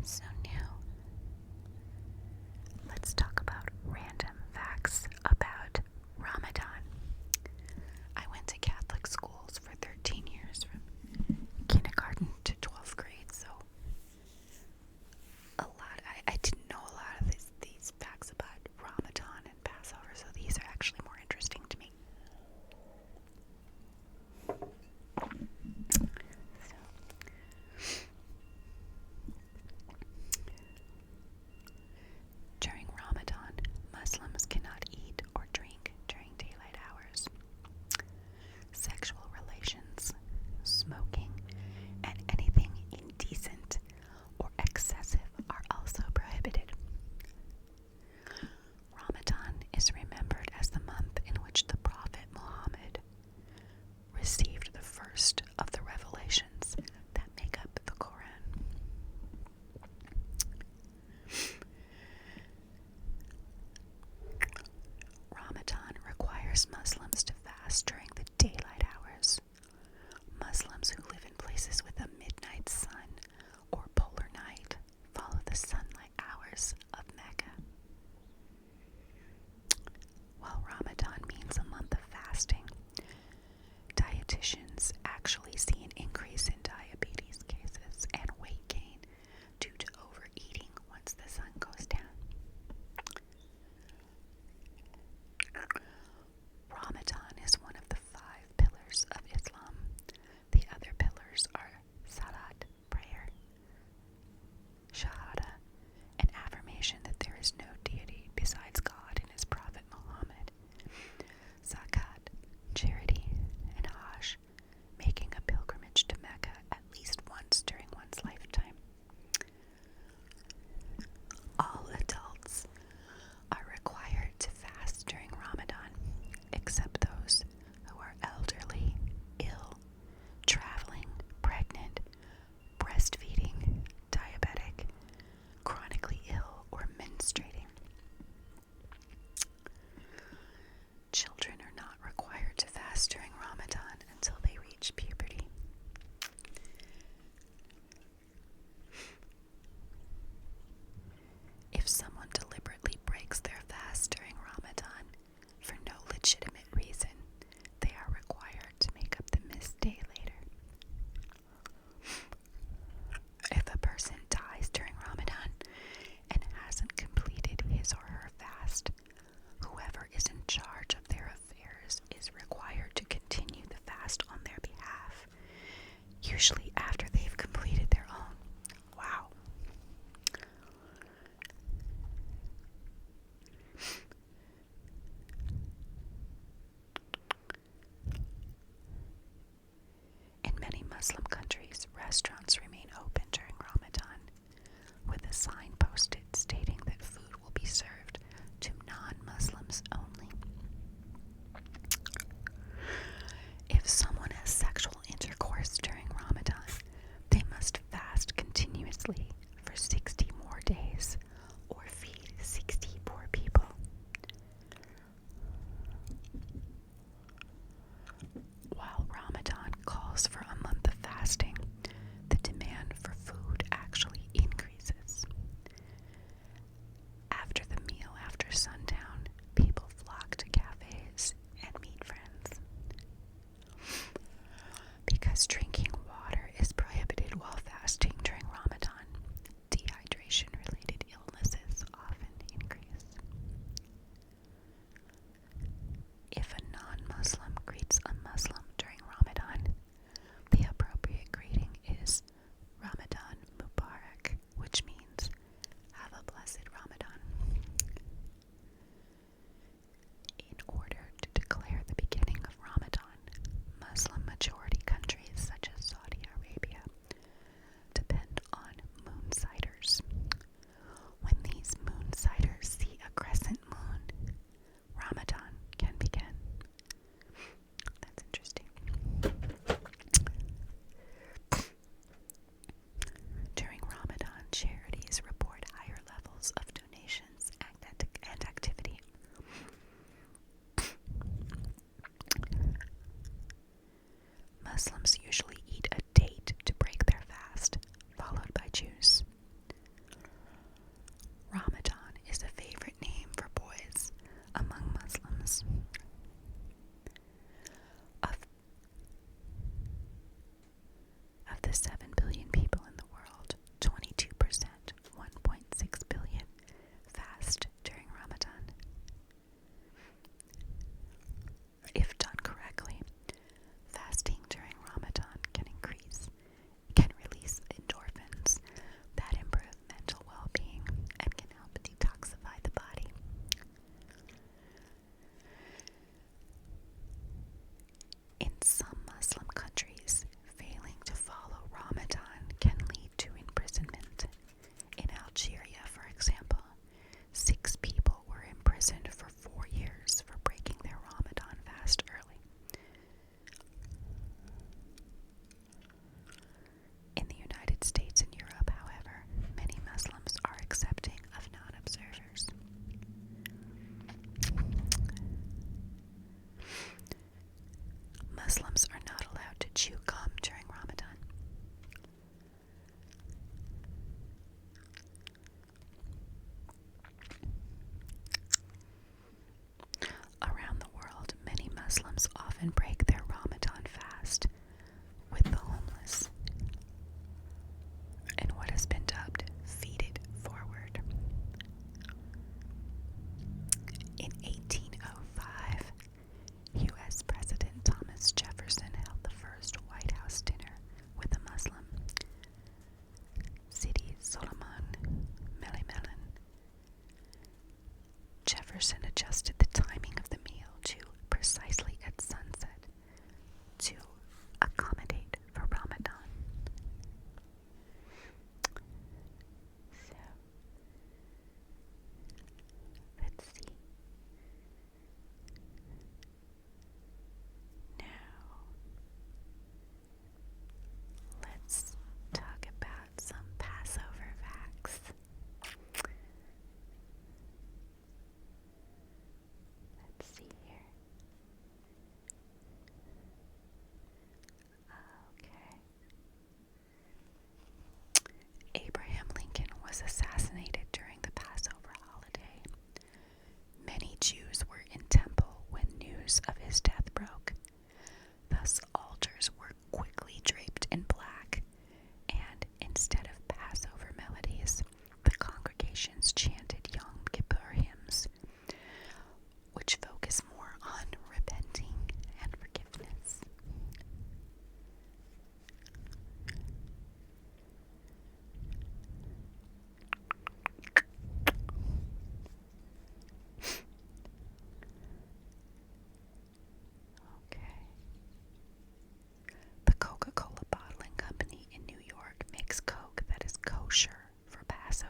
So now, let's talk about random facts about Ramadan. I went to Catholic schools for 13 years, from kindergarten to 12th grade, so I didn't know a lot of these facts about Ramadan and Passover, so these are actually more interesting to me. During Ramadan, Muslims cannot eat or drink during daylight hours. Sexual relations, smoking, and anything indecent or excessive are also prohibited. Ramadan is remembered as the month in which the Prophet Muhammad received the first of the revelations that make up the Quran. Ramadan requires Muslims to fast during the daylight hours. Muslims who live in places with a midnight sun or polar night follow the sunlight hours of Mecca. While Ramadan means a month of fasting, dietitians actually see an increase in diabetes cases and weight gain due to overeating once the sun goes down. Ramadan is one of the 5 pillars of Islam. The other pillars are Salat, prayer, Shahada, an affirmation that there is no deity besides God and his Prophet Muhammad, Zakat, charity, and Hajj, making a pilgrimage to Mecca at least once during one's lifetime. All adults are required to fast during Ramadan, except those who are elderly, ill, traveling, pregnant, breastfeeding, diabetic, chronically ill, or menstruating. Children are not required to fast during Ramadan until they reach puberty. If someone deliberately breaks their fast during Ramadan for no legitimate reason, they are required to make up the missed day later. If a person dies during Ramadan and hasn't completed his or her fast, whoever is in charge of their affairs is required to continue the fast on their behalf, usually after they've completed their own. Wow. In many Muslim countries, restaurants remain open during Ramadan, with a sign posted stating that food will be served to non-Muslims only. If someone has sexual intercourse during Ramadan, they must fast continuously for 60 more days or feed 60 poor people. While Ramadan calls for a month of fasting, the demand for food actually increases. often break their Ramadan fast with the homeless in what has been dubbed Feed It Forward. In 1805, U.S. President Thomas Jefferson held the first White House dinner with a Muslim, Sidi Solomon Melimelon. Jefferson adjusted the timing of the meal to precisely at sunset to accommodate for Ramadan. So, let's see. Now, let's talk about some Passover facts. Let's see here. Okay. Abraham Lincoln was assassinated during the Passover holiday. Many Jews were in temple when news of his death broke. Thus, altars were quickly draped in black, and instead of Passover melodies, the congregations chanted Yom Kippur hymns, which focus more on repenting and forgiveness. Okay. The Coca-Cola Bottling Company in New York makes Coke that is kosher for Passover.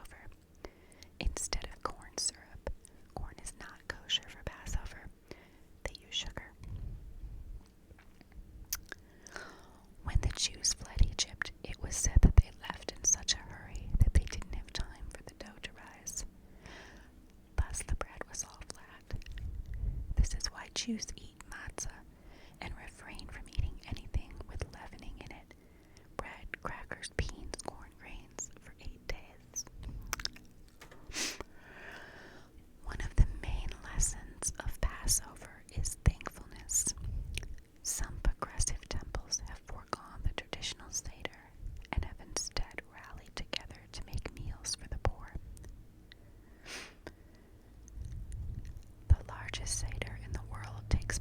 Instead of corn syrup, corn is not kosher for Passover. They use sugar. When the Jews fled Egypt, it was said that they left in such a hurry that they didn't have time for the dough to rise. Thus the bread was all flat. This is why Jews eat matzah and refrain from eating anything with leavening in it: bread, crackers, beans, corn, grains, for 8 days. One of the main lessons of Passover is thankfulness. Some progressive temples have foregone the traditional Seder and have instead rallied together to make meals for the poor. The largest Seder in the world takes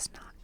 does not